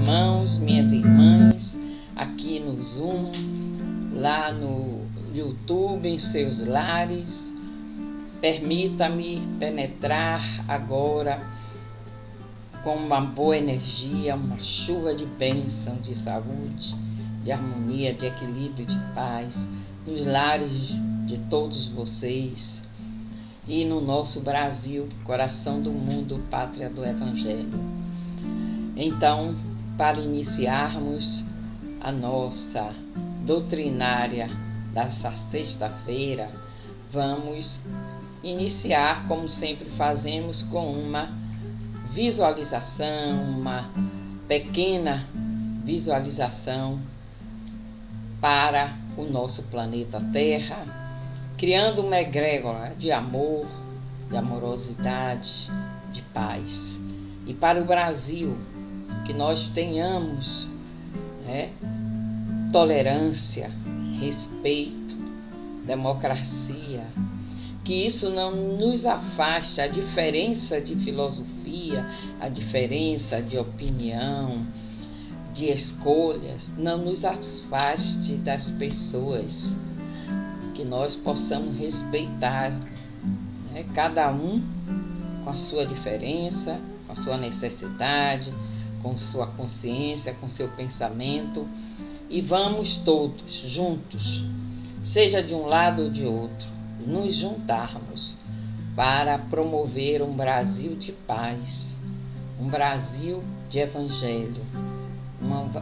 irmãos, minhas irmãs, aqui no Zoom, lá no YouTube, em seus lares. Permita-me penetrar agora com uma boa energia, uma chuva de bênção, de saúde, de harmonia, de equilíbrio, de paz, nos lares de todos vocês e no nosso Brasil, coração do mundo, pátria do Evangelho. Então, para iniciarmos a nossa doutrinária dessa sexta-feira, vamos iniciar, como sempre fazemos, com uma visualização, uma pequena visualização para o nosso planeta Terra, criando uma egrégora de amor, de amorosidade, de paz. E para o Brasil, que nós tenhamos tolerância, respeito, democracia, que isso não nos afaste, a diferença de filosofia, a diferença de opinião, de escolhas, não nos afaste das pessoas, que nós possamos respeitar, cada um com a sua diferença, com a sua necessidade, com sua consciência, com seu pensamento, e vamos todos juntos, seja de um lado ou de outro, nos juntarmos para promover um Brasil de paz, um Brasil de evangelho,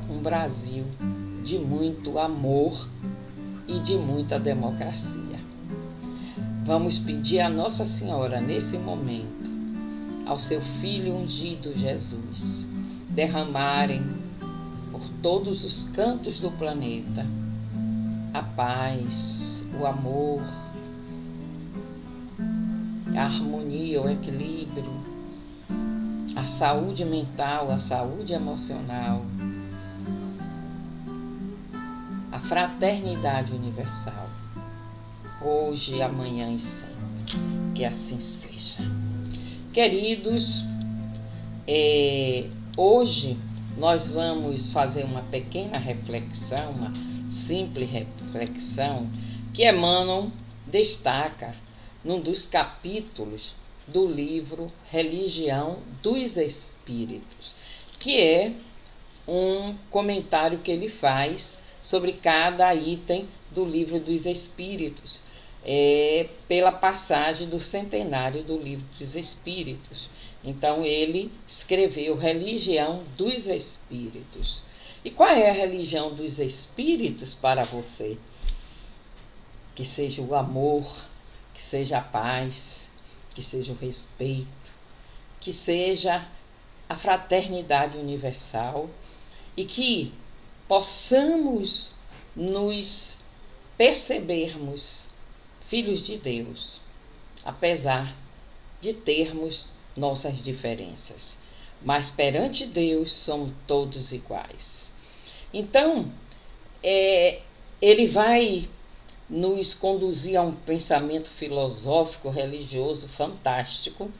um Brasil de muito amor e de muita democracia. Vamos pedir a Nossa Senhora, nesse momento, ao seu Filho ungido Jesus, derramarem por todos os cantos do planeta a paz, o amor, a harmonia, o equilíbrio, a saúde mental, a saúde emocional, a fraternidade universal, hoje, amanhã e sempre. Que assim seja. Queridos, hoje nós vamos fazer uma pequena reflexão, uma simples reflexão, que Emmanuel destaca num dos capítulos do livro Religião dos Espíritos, que é um comentário que ele faz sobre cada item do livro dos Espíritos, pela passagem do centenário do livro dos Espíritos. Então ele escreveu Religião dos Espíritos. E qual é a religião dos Espíritos para você? Que seja o amor, que seja a paz, que seja o respeito, que seja a fraternidade universal, e que possamos nos percebermos filhos de Deus, apesar de termos nossas diferenças. Mas perante Deus somos todos iguais. Então, ele vai nos conduzir a um pensamento filosófico, religioso, fantástico,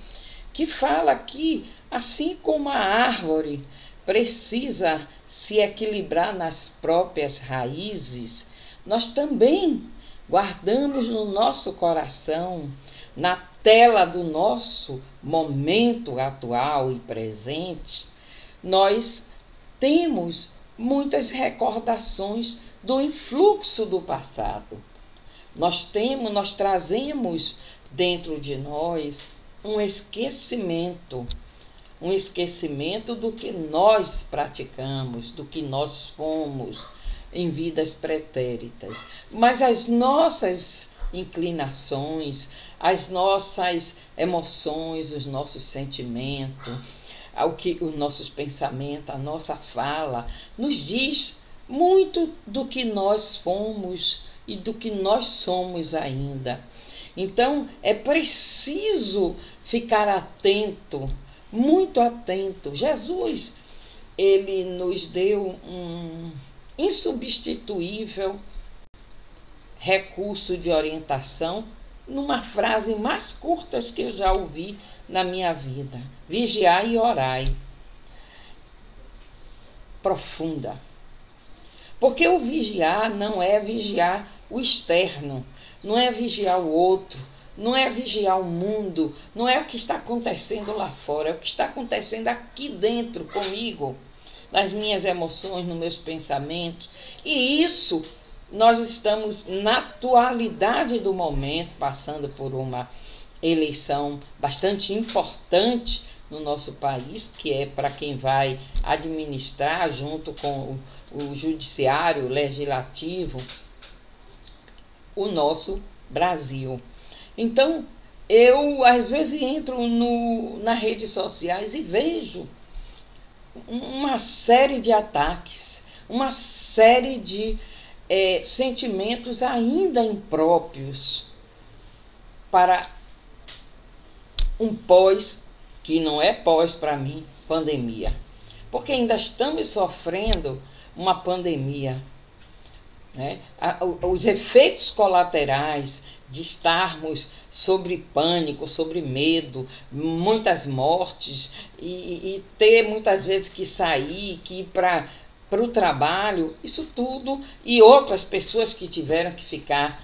que fala que, assim como a árvore precisa se equilibrar nas próprias raízes, nós também guardamos no nosso coração, na tela do nosso momento atual e presente, nós temos muitas recordações do influxo do passado. Nós trazemos dentro de nós um esquecimento do que nós praticamos, do que nós fomos em vidas pretéritas. Mas as nossas inclinações, as nossas emoções, os nossos sentimentos, os nossos pensamentos, a nossa fala, nos diz muito do que nós fomos e do que nós somos ainda. Então, é preciso ficar atento, muito atento. Jesus, ele nos deu um insubstituível recurso de orientação numa frase mais curta que eu já ouvi na minha vida: vigiai e orai. profunda. Porque o vigiar não é vigiar o externo, não é vigiar o outro, não é vigiar o mundo, não é o que está acontecendo lá fora, é o que está acontecendo aqui dentro comigo, nas minhas emoções, nos meus pensamentos. E isso, nós estamos na atualidade do momento, passando por uma eleição bastante importante no nosso país, que é para quem vai administrar junto com o judiciário, o legislativo, o nosso Brasil. Então, eu às vezes entro nas redes sociais e vejo uma série de ataques, uma série de sentimentos ainda impróprios para um pós, que não é pós para mim, pandemia. Porque ainda estamos sofrendo uma pandemia, né? Os efeitos colaterais de estarmos sobre pânico, sobre medo, muitas mortes, e ter muitas vezes que sair, que ir para o trabalho, isso tudo, e outras pessoas que tiveram que ficar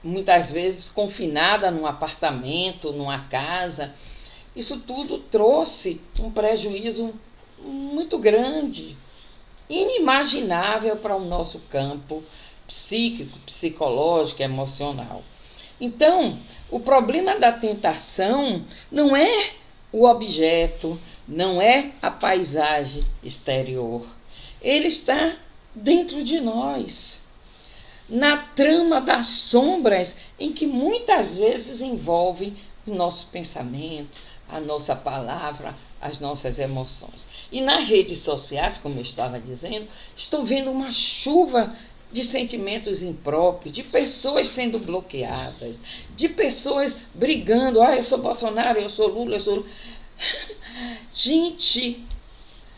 muitas vezes confinada num apartamento, numa casa. Isso tudo trouxe um prejuízo muito grande, inimaginável para o nosso campo psíquico, psicológico, emocional. Então, o problema da tentação não é o objeto, não é a paisagem exterior. Ele está dentro de nós, na trama das sombras em que muitas vezes envolvem o nosso pensamento, a nossa palavra, as nossas emoções. E nas redes sociais, como eu estava dizendo, estou vendo uma chuva de sentimentos impróprios, de pessoas sendo bloqueadas, de pessoas brigando. Eu sou Bolsonaro, eu sou Lula, eu sou Lula. Gente,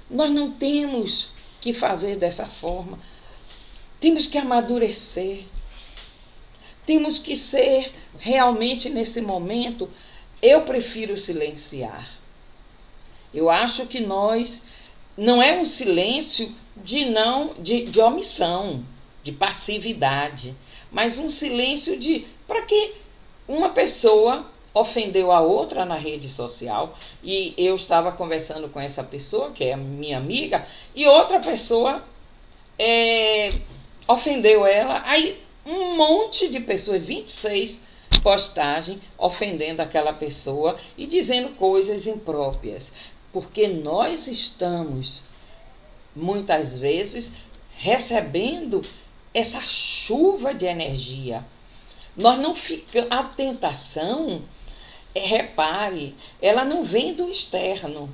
nós não temos que fazer dessa forma. Temos que amadurecer. Temos que ser realmente nesse momento. Eu prefiro silenciar. Eu acho que nós não é um silêncio de omissão, de passividade, mas um silêncio para que uma pessoa ofendeu a outra na rede social, e eu estava conversando com essa pessoa, que é minha amiga, e outra pessoa ofendeu ela, aí um monte de pessoas, 26 postagens ofendendo aquela pessoa e dizendo coisas impróprias, porque nós estamos muitas vezes recebendo essa chuva de energia. Nós não ficamos, a tentação, repare, ela não vem do externo.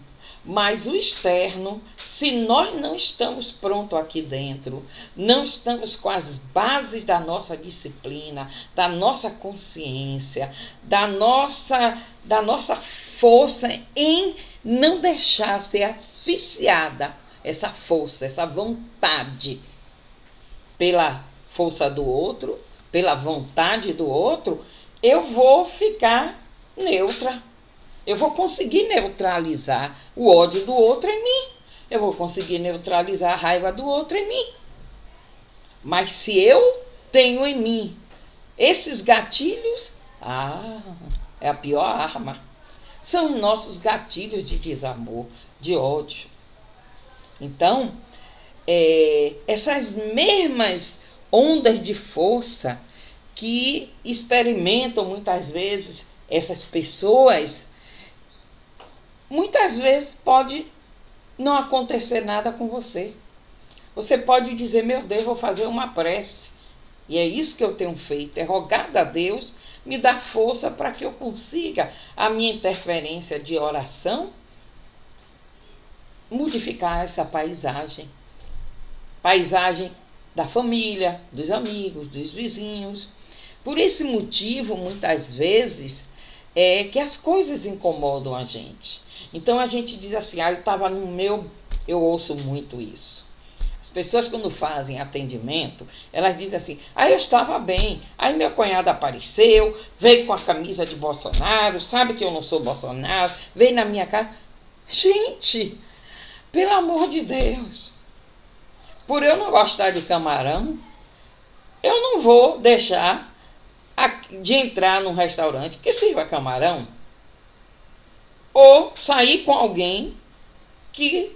Mas o externo, se nós não estamos prontos aqui dentro, não estamos com as bases da nossa disciplina, da nossa consciência, da nossa força em não deixar ser asfixiada, essa força, essa vontade, pela força do outro, pela vontade do outro, eu vou ficar neutra. Eu vou conseguir neutralizar o ódio do outro em mim. Eu vou conseguir neutralizar a raiva do outro em mim. Mas se eu tenho em mim esses gatilhos, é a pior arma. São os nossos gatilhos de desamor, de ódio. Então, essas mesmas ondas de força que experimentam muitas vezes essas pessoas, muitas vezes pode não acontecer nada com você. Você pode dizer, meu Deus, vou fazer uma prece. E é isso que eu tenho feito, é rogar a Deus me dar força para que eu consiga a minha interferência de oração modificar essa paisagem. Paisagem da família, dos amigos, dos vizinhos. Por esse motivo, muitas vezes, é que as coisas incomodam a gente. Então a gente diz assim, eu ouço muito isso. As pessoas quando fazem atendimento, elas dizem assim, eu estava bem, aí meu cunhado apareceu, veio com a camisa de Bolsonaro, sabe que eu não sou Bolsonaro, veio na minha casa. Gente, Pelo amor de Deus. Por eu não gostar de camarão, eu não vou deixar de entrar num restaurante que sirva camarão. Ou sair com alguém que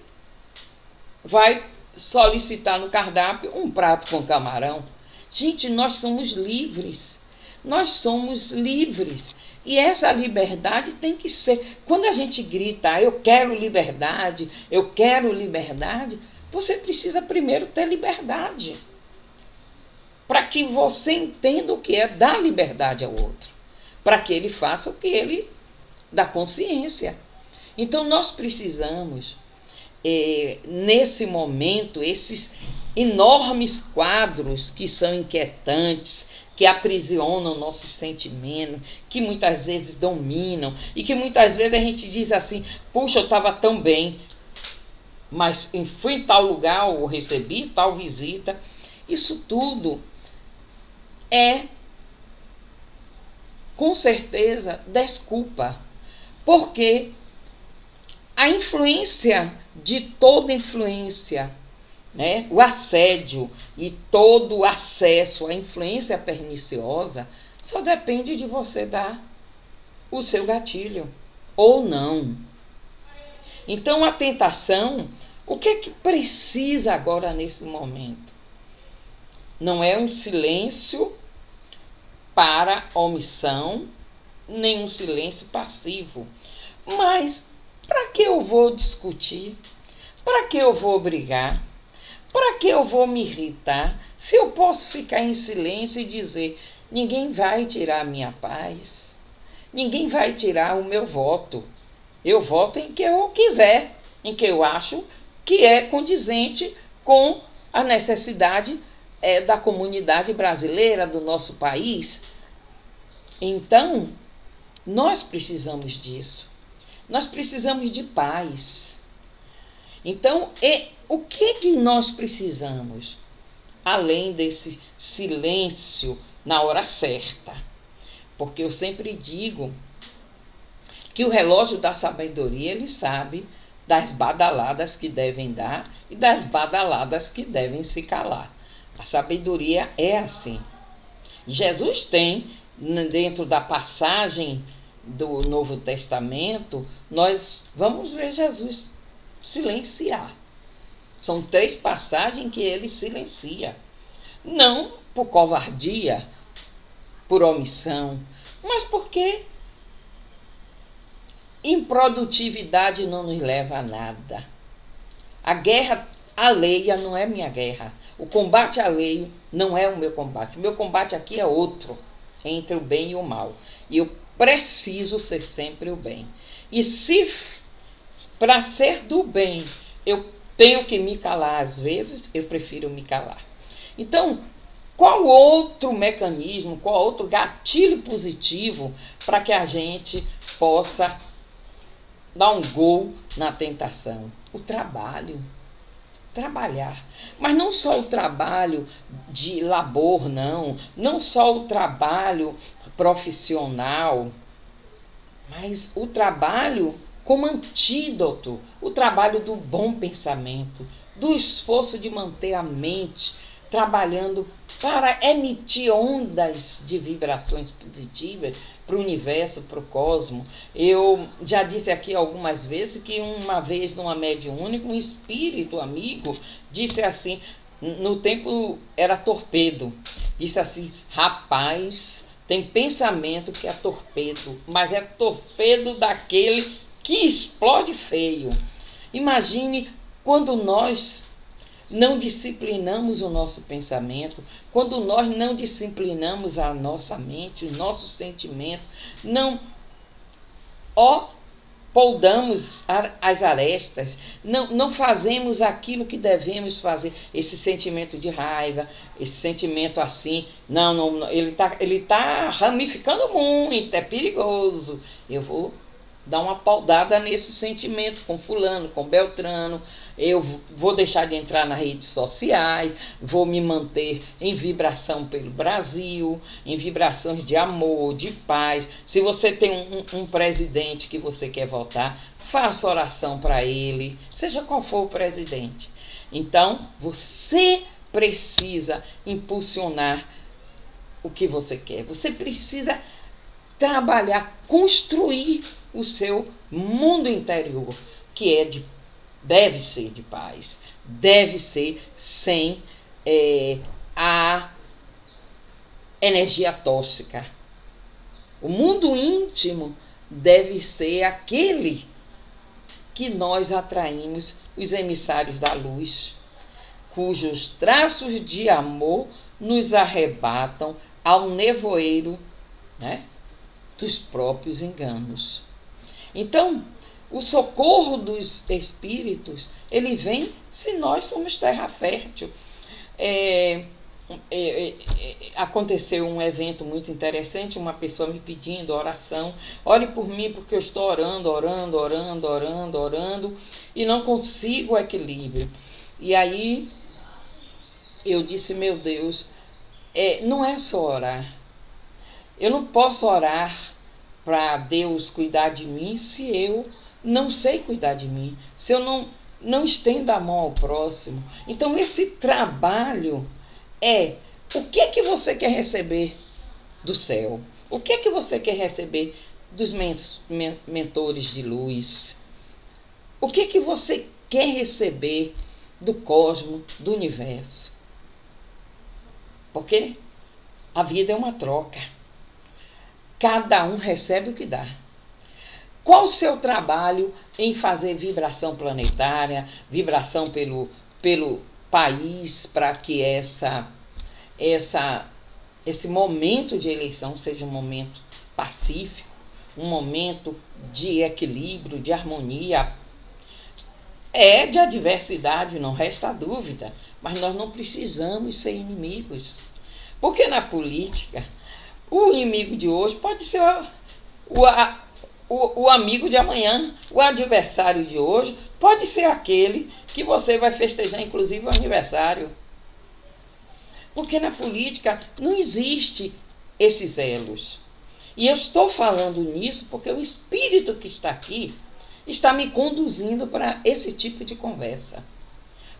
vai solicitar no cardápio um prato com camarão. Gente, nós somos livres. Nós somos livres. E essa liberdade tem que ser... Quando a gente grita, eu quero liberdade, você precisa primeiro ter liberdade. Para que você entenda o que é dar liberdade ao outro. Para que ele faça o que ele dá consciência. Então nós precisamos, nesse momento, esses enormes quadros que são inquietantes, que aprisionam nossos sentimentos, que muitas vezes dominam, e que muitas vezes a gente diz assim, puxa, eu estava tão bem, mas fui em tal lugar, ou recebi tal visita. Isso tudo é, com certeza, desculpa, porque a influência de toda influência, né, o assédio e todo o acesso à influência perniciosa só depende de você dar o seu gatilho ou não. Então a tentação, o que é que precisa agora nesse momento? Não é um silêncio para omissão, nem um silêncio passivo. Mas para que eu vou discutir? Para que eu vou brigar? Para que eu vou me irritar? Se eu posso ficar em silêncio e dizer, ninguém vai tirar a minha paz, ninguém vai tirar o meu voto. Eu voto em que eu quiser, em que eu acho que é condizente com a necessidade da comunidade brasileira, do nosso país. Então, nós precisamos disso. Nós precisamos de paz. Então, o que nós precisamos? Além desse silêncio na hora certa. Porque eu sempre digo que o relógio da sabedoria, ele sabe das badaladas que devem dar e das badaladas que devem se calar. A sabedoria é assim. Jesus tem, dentro da passagem do Novo Testamento, nós vamos ver Jesus silenciar. São 3 passagens que ele silencia. Não por covardia, por omissão, mas porque improdutividade não nos leva a nada. A guerra alheia não é minha guerra. O combate alheio não é o meu combate. O meu combate aqui é outro, entre o bem e o mal. E eu preciso ser sempre o bem. E se para ser do bem eu tenho que me calar às vezes, eu prefiro me calar. Então, qual outro mecanismo, qual outro gatilho positivo para que a gente possa dar um gol na tentação? O trabalho. Trabalhar. Mas não só o trabalho de labor, não só o trabalho profissional, mas o trabalho como antídoto, o trabalho do bom pensamento, do esforço de manter a mente trabalhando para emitir ondas de vibrações positivas para o universo, para o cosmos. Eu já disse aqui algumas vezes que uma vez numa mediúnica, um espírito amigo disse assim, no tempo era torpedo, disse assim, rapaz, tem pensamento que é torpedo, mas é torpedo daquele que explode feio. Imagine quando nós não disciplinamos o nosso pensamento, quando nós não disciplinamos a nossa mente, o nosso sentimento, não poldamos as arestas, não fazemos aquilo que devemos fazer, esse sentimento de raiva, esse sentimento assim, ele tá ramificando muito, é perigoso, eu vou dar uma paudada nesse sentimento com fulano, com Beltrano, eu vou deixar de entrar nas redes sociais, vou me manter em vibração pelo Brasil, em vibrações de amor, de paz. Se você tem um presidente que você quer votar, faça oração para ele, seja qual for o presidente. Então, você precisa impulsionar o que você quer. Você precisa trabalhar, construir o seu mundo interior, que deve ser de paz, deve ser sem a energia tóxica. O mundo íntimo deve ser aquele que nós atraímos, os emissários da luz, cujos traços de amor nos arrebatam ao nevoeiro, né, dos próprios enganos. Então, o socorro dos espíritos, ele vem se nós somos terra fértil. Aconteceu um evento muito interessante, uma pessoa me pedindo oração, ore por mim porque eu estou orando e não consigo o equilíbrio. E aí eu disse, meu Deus, não é só orar. Eu não posso orar para Deus cuidar de mim se eu não sei cuidar de mim, se eu não estendo a mão ao próximo. Então esse trabalho o que você quer receber do céu? O que você quer receber dos mentores de luz? O que você quer receber do cosmos, do universo? Porque a vida é uma troca. Cada um recebe o que dá. Qual o seu trabalho em fazer vibração planetária, vibração pelo país, para que esse momento de eleição seja um momento pacífico, um momento de equilíbrio, de harmonia, de adversidade, não resta dúvida, mas nós não precisamos ser inimigos, porque na política o inimigo de hoje pode ser o amigo de amanhã, o adversário de hoje pode ser aquele que você vai festejar, inclusive, o aniversário. Porque na política não existe esses elos. E eu estou falando nisso porque o espírito que está aqui está me conduzindo para esse tipo de conversa.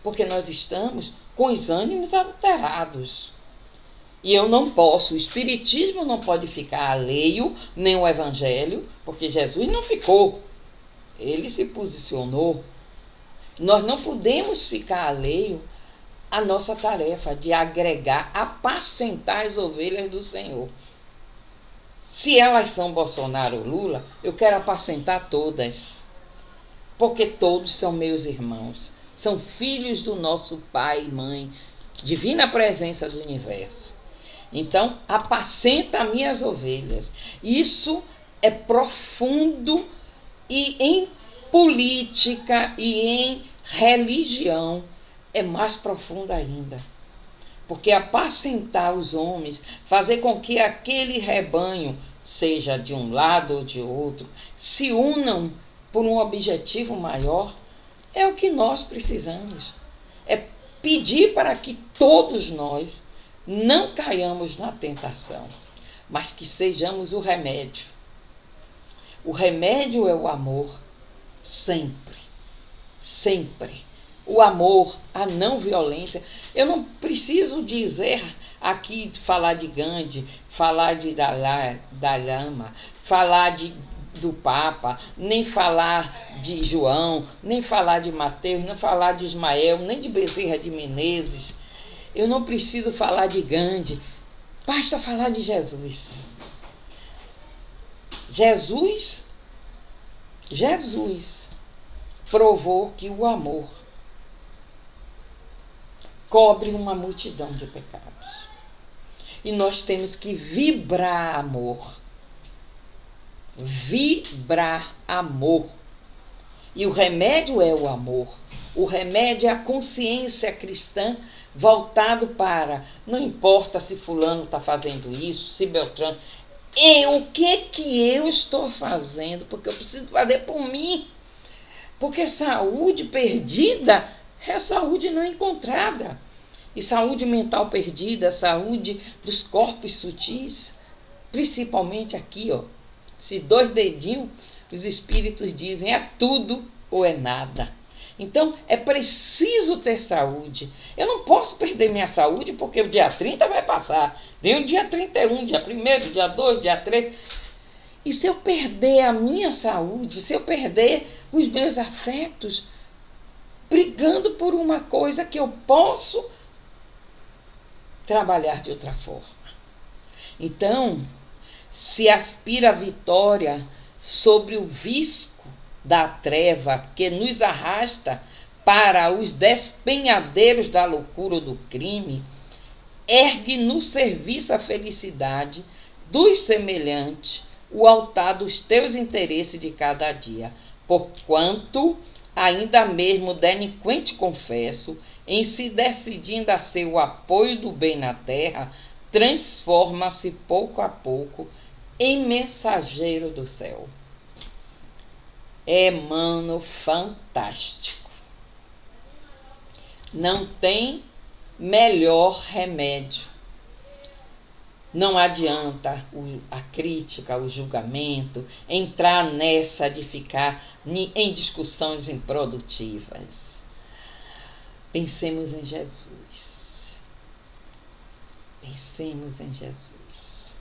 Porque nós estamos com os ânimos alterados. E eu não posso, o espiritismo não pode ficar alheio, nem o evangelho, porque Jesus não ficou. Ele se posicionou. Nós não podemos ficar alheio à nossa tarefa de agregar, apacentar as ovelhas do Senhor. Se elas são Bolsonaro ou Lula, eu quero apacentar todas. Porque todos são meus irmãos. São filhos do nosso Pai e Mãe, divina presença do universo. Então, apacenta minhas ovelhas. Isso é profundo, e em política e em religião é mais profundo ainda. Porque apacentar os homens, fazer com que aquele rebanho, seja de um lado ou de outro, se unam por um objetivo maior, é o que nós precisamos. É pedir para que todos nós não caiamos na tentação, mas que sejamos o remédio. O remédio é o amor, sempre, sempre. O amor, a não violência. Eu não preciso dizer aqui, falar de Gandhi, falar de Dalai Lama, falar do Papa, nem falar de João, nem falar de Mateus, nem falar de Ismael, nem de Bezerra de Menezes. Eu não preciso falar de Gandhi, basta falar de Jesus. Jesus provou que o amor cobre uma multidão de pecados. E nós temos que vibrar amor. Vibrar amor. E o remédio é o amor. O remédio é a consciência cristã voltado para, não importa se fulano está fazendo isso, se Beltrano, o que eu estou fazendo, porque eu preciso fazer por mim. Porque saúde perdida é saúde não encontrada. E saúde mental perdida, saúde dos corpos sutis, principalmente aqui, ó, esses 2 dedinhos, os espíritos dizem, é tudo ou é nada. Então, é preciso ter saúde. Eu não posso perder minha saúde porque o dia 30 vai passar. Vem o dia 31, dia 1º, dia 2, dia 3. E se eu perder a minha saúde, se eu perder os meus afetos, brigando por uma coisa que eu posso trabalhar de outra forma. Então, se aspira a vitória sobre o visco da treva que nos arrasta para os despenhadeiros da loucura ou do crime, ergue no serviço a felicidade dos semelhantes o altar dos teus interesses de cada dia, porquanto, ainda mesmo delinquente confesso, em se decidindo a ser o apoio do bem na terra, transforma-se pouco a pouco em mensageiro do céu. É, mano, fantástico. Não tem melhor remédio. Não adianta a crítica, o julgamento, entrar nessa de ficar em discussões improdutivas. Pensemos em Jesus. Pensemos em Jesus.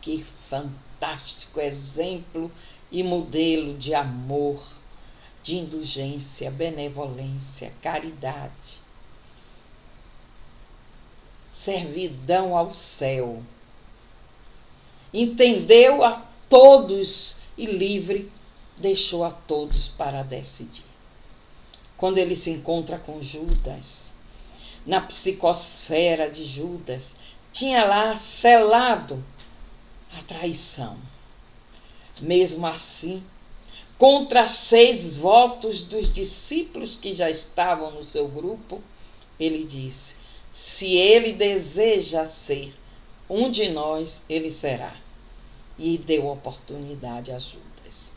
Que fantástico exemplo e modelo de amor, de indulgência, benevolência, caridade, servidão ao céu. Entendeu a todos e livre deixou a todos para decidir. Quando ele se encontra com Judas, na psicosfera de Judas, tinha lá selado a traição. Mesmo assim, contra 6 votos dos discípulos que já estavam no seu grupo, ele disse: se ele deseja ser um de nós, ele será. E deu oportunidade a Judas.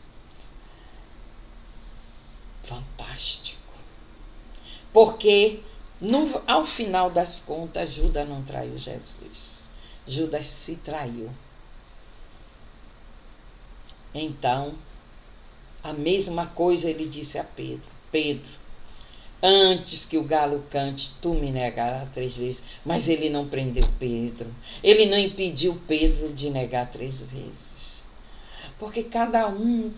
Fantástico. Porque, ao final das contas, Judas não traiu Jesus. Judas se traiu. Então, a mesma coisa ele disse a Pedro: Pedro, antes que o galo cante, tu me negarás 3 vezes. Mas ele não prendeu Pedro. Ele não impediu Pedro de negar 3 vezes. Porque cada um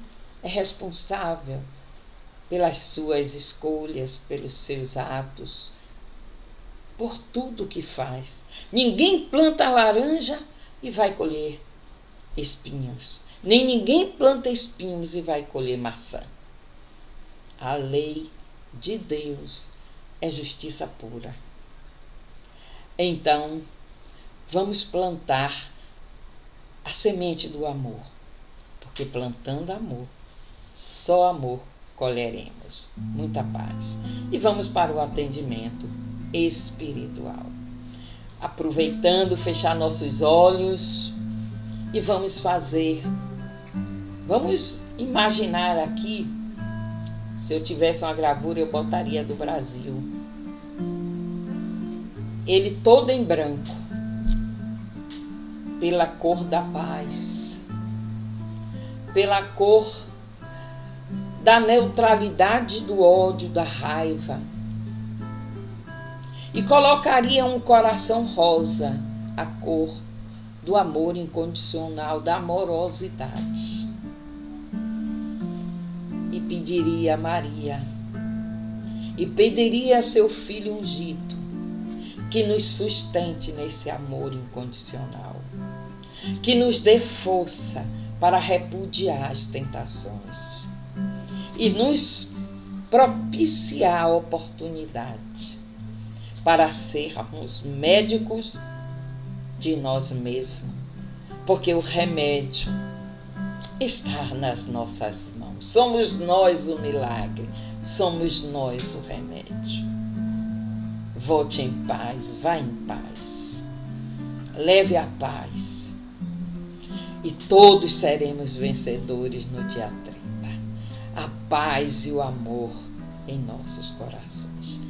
é responsável pelas suas escolhas, pelos seus atos, por tudo que faz. Ninguém planta laranja e vai colher espinhos. Nem ninguém planta espinhos e vai colher maçã. A lei de Deus é justiça pura. Então, vamos plantar a semente do amor, porque plantando amor, só amor colheremos. Muita paz. E vamos para o atendimento espiritual. Aproveitando, fechar nossos olhos e vamos imaginar aqui. Se eu tivesse uma gravura, eu botaria do Brasil. Ele todo em branco, pela cor da paz, pela cor da neutralidade do ódio, da raiva. E colocaria um coração rosa, a cor do amor incondicional, da amorosidade. E pediria a Maria, e pediria a seu Filho ungido, que nos sustente nesse amor incondicional, que nos dê força para repudiar as tentações e nos propiciar a oportunidade para sermos médicos de nós mesmos, porque o remédio está nas nossas mãos. Somos nós o milagre, somos nós o remédio. Volte em paz, vá em paz, leve a paz e todos seremos vencedores no dia 30. A paz e o amor em nossos corações.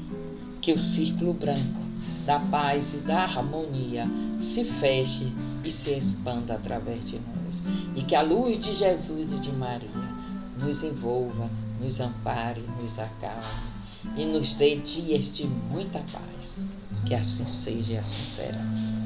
Que o círculo branco da paz e da harmonia se feche e se expanda através de nós. E que a luz de Jesus e de Maria nos envolva, nos ampare, nos acalme e nos dê dias de muita paz. Que assim seja e assim será.